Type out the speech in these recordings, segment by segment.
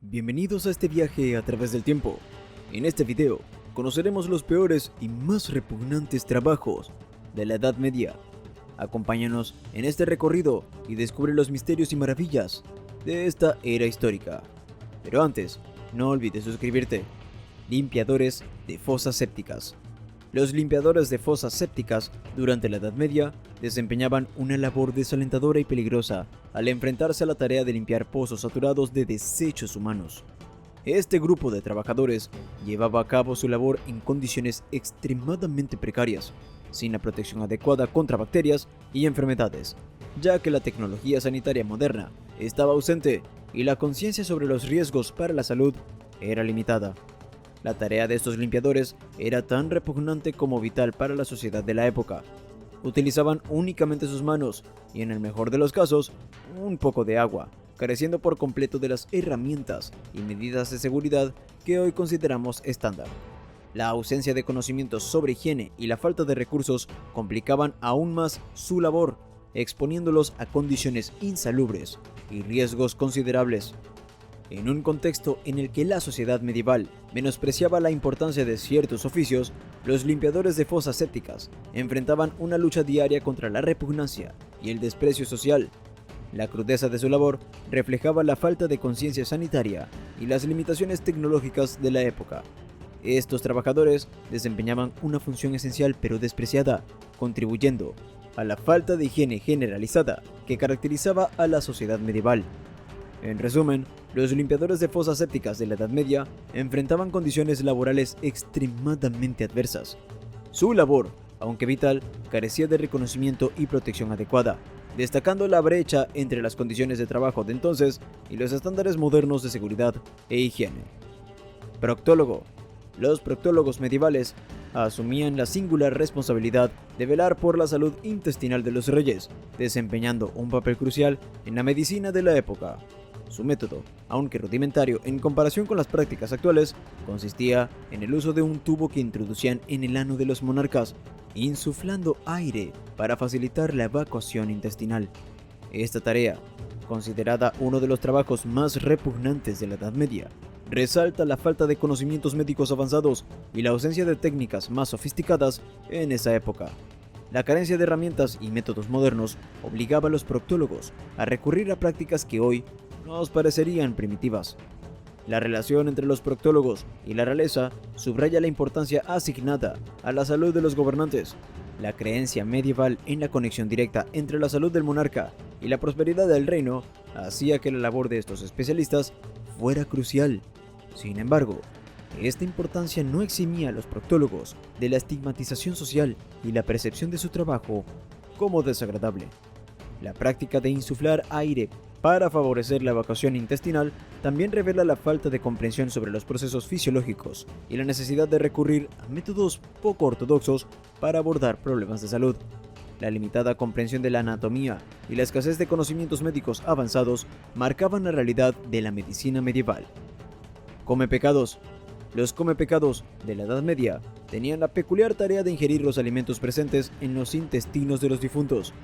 Bienvenidos a este viaje a través del tiempo. En este video conoceremos los peores y más repugnantes trabajos de la Edad Media. Acompáñanos en este recorrido y descubre los misterios y maravillas de esta era histórica. Pero antes, no olvides suscribirte. Limpiadores de fosas sépticas. Los limpiadores de fosas sépticas durante la Edad Media desempeñaban una labor desalentadora y peligrosa al enfrentarse a la tarea de limpiar pozos saturados de desechos humanos. Este grupo de trabajadores llevaba a cabo su labor en condiciones extremadamente precarias, sin la protección adecuada contra bacterias y enfermedades, ya que la tecnología sanitaria moderna estaba ausente y la conciencia sobre los riesgos para la salud era limitada. La tarea de estos limpiadores era tan repugnante como vital para la sociedad de la época. Utilizaban únicamente sus manos y, en el mejor de los casos, un poco de agua, careciendo por completo de las herramientas y medidas de seguridad que hoy consideramos estándar. La ausencia de conocimientos sobre higiene y la falta de recursos complicaban aún más su labor, exponiéndolos a condiciones insalubres y riesgos considerables. En un contexto en el que la sociedad medieval menospreciaba la importancia de ciertos oficios, los limpiadores de fosas sépticas enfrentaban una lucha diaria contra la repugnancia y el desprecio social. La crudeza de su labor reflejaba la falta de conciencia sanitaria y las limitaciones tecnológicas de la época. Estos trabajadores desempeñaban una función esencial pero despreciada, contribuyendo a la falta de higiene generalizada que caracterizaba a la sociedad medieval. En resumen, los limpiadores de fosas sépticas de la Edad Media enfrentaban condiciones laborales extremadamente adversas. Su labor, aunque vital, carecía de reconocimiento y protección adecuada, destacando la brecha entre las condiciones de trabajo de entonces y los estándares modernos de seguridad e higiene. Proctólogo. Los proctólogos medievales asumían la singular responsabilidad de velar por la salud intestinal de los reyes, desempeñando un papel crucial en la medicina de la época. Su método, aunque rudimentario en comparación con las prácticas actuales, consistía en el uso de un tubo que introducían en el ano de los monarcas, insuflando aire para facilitar la evacuación intestinal. Esta tarea, considerada uno de los trabajos más repugnantes de la Edad Media, resalta la falta de conocimientos médicos avanzados y la ausencia de técnicas más sofisticadas en esa época. La carencia de herramientas y métodos modernos obligaba a los proctólogos a recurrir a prácticas que hoy nos parecerían primitivas. La relación entre los proctólogos y la realeza subraya la importancia asignada a la salud de los gobernantes. La creencia medieval en la conexión directa entre la salud del monarca y la prosperidad del reino hacía que la labor de estos especialistas fuera crucial. Sin embargo, esta importancia no eximía a los proctólogos de la estigmatización social y la percepción de su trabajo como desagradable. La práctica de insuflar aire para favorecer la evacuación intestinal también revela la falta de comprensión sobre los procesos fisiológicos y la necesidad de recurrir a métodos poco ortodoxos para abordar problemas de salud. La limitada comprensión de la anatomía y la escasez de conocimientos médicos avanzados marcaban la realidad de la medicina medieval. Come-pecados. Los come-pecados de la Edad Media tenían la peculiar tarea de ingerir los alimentos presentes en los intestinos de los difuntos.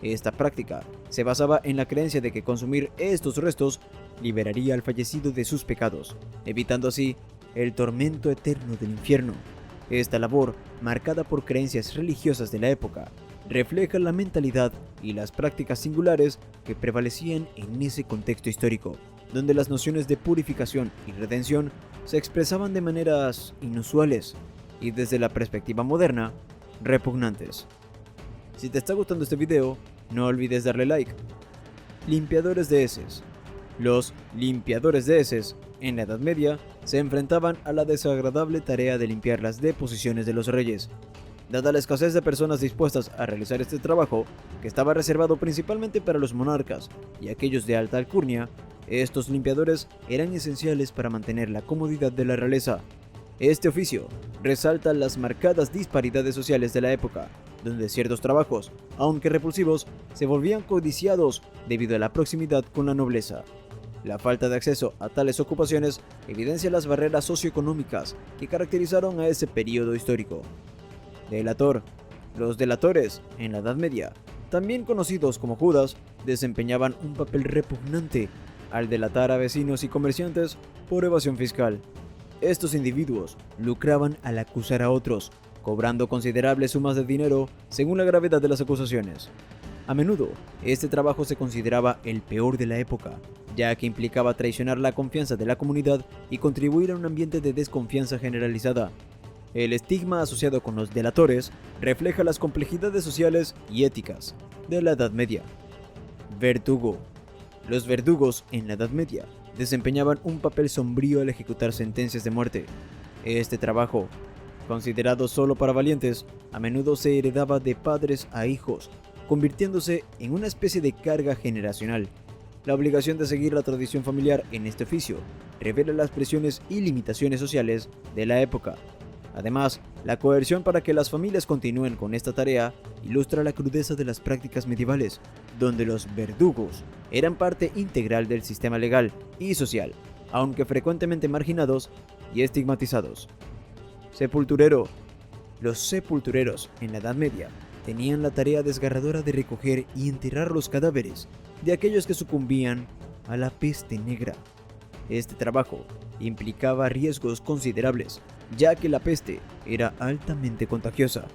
Esta práctica se basaba en la creencia de que consumir estos restos liberaría al fallecido de sus pecados, evitando así el tormento eterno del infierno. Esta labor, marcada por creencias religiosas de la época, refleja la mentalidad y las prácticas singulares que prevalecían en ese contexto histórico, donde las nociones de purificación y redención se expresaban de maneras inusuales y, desde la perspectiva moderna, repugnantes. Si te está gustando este video, no olvides darle like. Limpiadores de heces. Los limpiadores de heces, en la Edad Media, se enfrentaban a la desagradable tarea de limpiar las deposiciones de los reyes. Dada la escasez de personas dispuestas a realizar este trabajo, que estaba reservado principalmente para los monarcas y aquellos de alta alcurnia, estos limpiadores eran esenciales para mantener la comodidad de la realeza. Este oficio resalta las marcadas disparidades sociales de la época, donde ciertos trabajos, aunque repulsivos, se volvían codiciados debido a la proximidad con la nobleza. La falta de acceso a tales ocupaciones evidencia las barreras socioeconómicas que caracterizaron a ese periodo histórico. Delator. Los delatores, en la Edad Media, también conocidos como judas, desempeñaban un papel repugnante al delatar a vecinos y comerciantes por evasión fiscal. Estos individuos lucraban al acusar a otros, cobrando considerables sumas de dinero según la gravedad de las acusaciones. A menudo, este trabajo se consideraba el peor de la época, ya que implicaba traicionar la confianza de la comunidad y contribuir a un ambiente de desconfianza generalizada. El estigma asociado con los delatores refleja las complejidades sociales y éticas de la Edad Media. Verdugo. Los verdugos en la Edad Media desempeñaban un papel sombrío al ejecutar sentencias de muerte. Este trabajo, considerado solo para valientes, a menudo se heredaba de padres a hijos, convirtiéndose en una especie de carga generacional. La obligación de seguir la tradición familiar en este oficio revela las presiones y limitaciones sociales de la época. Además, la coerción para que las familias continúen con esta tarea ilustra la crudeza de las prácticas medievales, donde los verdugos eran parte integral del sistema legal y social, aunque frecuentemente marginados y estigmatizados. Sepulturero. Los sepultureros en la Edad Media tenían la tarea desgarradora de recoger y enterrar los cadáveres de aquellos que sucumbían a la peste negra. Este trabajo implicaba riesgos considerables, ya que la peste era altamente contagiosa.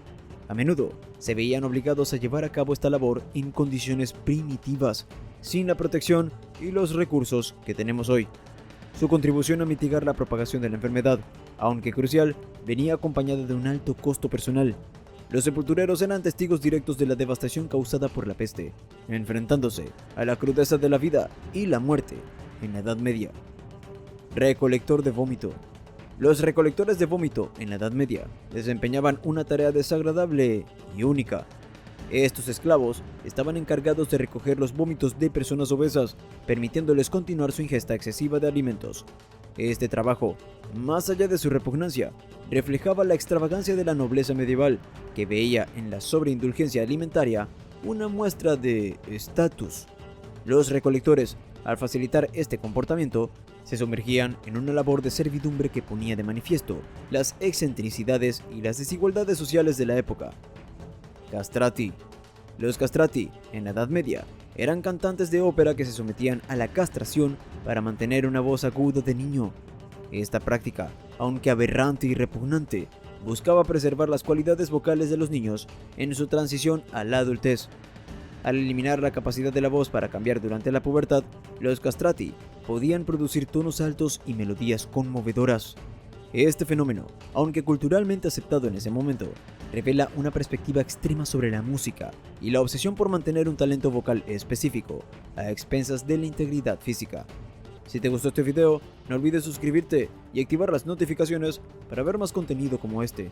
A menudo se veían obligados a llevar a cabo esta labor en condiciones primitivas, sin la protección y los recursos que tenemos hoy. Su contribución a mitigar la propagación de la enfermedad, aunque crucial, venía acompañada de un alto costo personal. Los sepultureros eran testigos directos de la devastación causada por la peste, enfrentándose a la crudeza de la vida y la muerte en la Edad Media. Recolector de vómito. Los recolectores de vómito en la Edad Media desempeñaban una tarea desagradable y única. Estos esclavos estaban encargados de recoger los vómitos de personas obesas, permitiéndoles continuar su ingesta excesiva de alimentos. Este trabajo, más allá de su repugnancia, reflejaba la extravagancia de la nobleza medieval, que veía en la sobreindulgencia alimentaria una muestra de estatus. Los recolectores, al facilitar este comportamiento, se sumergían en una labor de servidumbre que ponía de manifiesto las excentricidades y las desigualdades sociales de la época. Castrati. Los castrati, en la Edad Media, eran cantantes de ópera que se sometían a la castración para mantener una voz aguda de niño. Esta práctica, aunque aberrante y repugnante, buscaba preservar las cualidades vocales de los niños en su transición a la adultez. Al eliminar la capacidad de la voz para cambiar durante la pubertad, los castrati podían producir tonos altos y melodías conmovedoras. Este fenómeno, aunque culturalmente aceptado en ese momento, revela una perspectiva extrema sobre la música y la obsesión por mantener un talento vocal específico a expensas de la integridad física. Si te gustó este video, no olvides suscribirte y activar las notificaciones para ver más contenido como este.